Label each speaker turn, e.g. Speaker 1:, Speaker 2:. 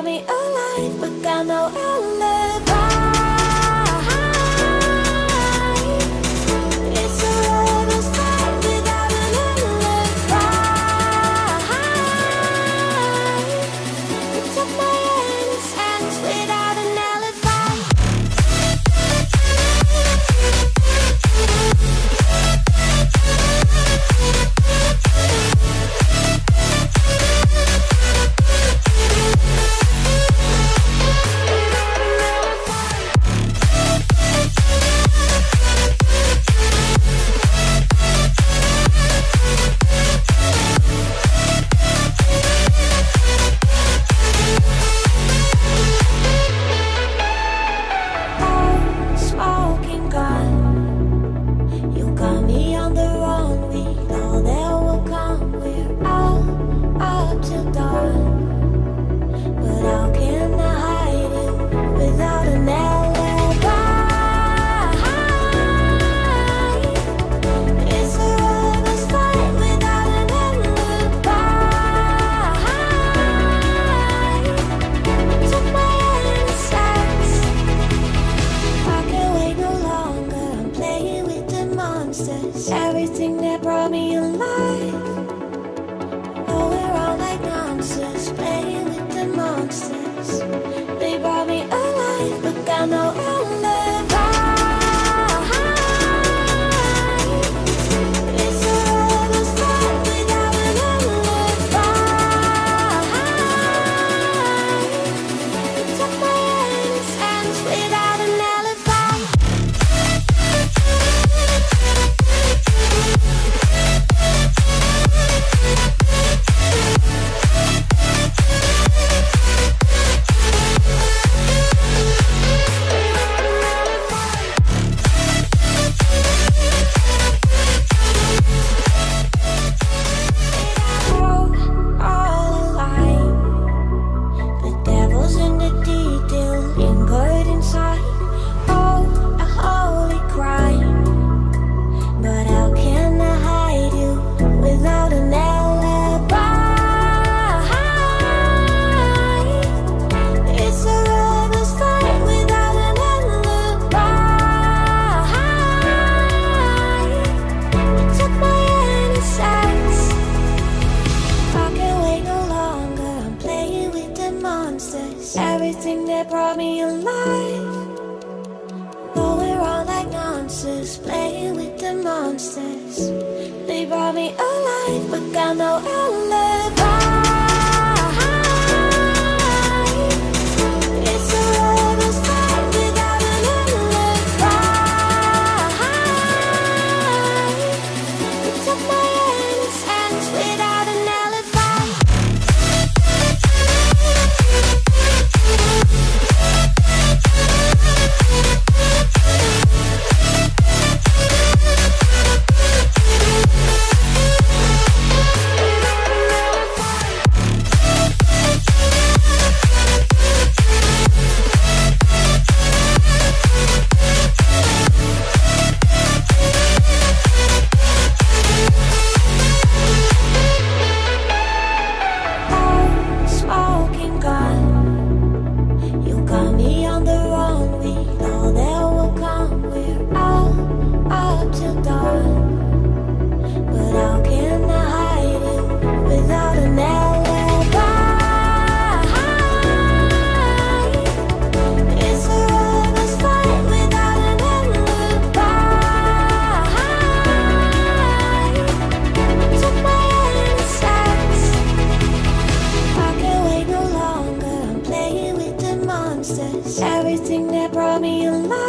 Speaker 1: brought me alive, but got no alibi. It's a lover's fight without an alibi. You took my innocence without an alibi. Everything that brought me alive. Oh, we're all like monsters, playing with the monsters. They brought me alive, but got no alibi. It's a lover's fight without an alibi. You took my innocence without an alibi. Everything that brought me alive. Oh, we're all like monsters, playing with the monsters. They brought me alive, but got no alibi. It's a lover's fight without an alibi. You took my innocence without an alibi. Everything that brought me alive.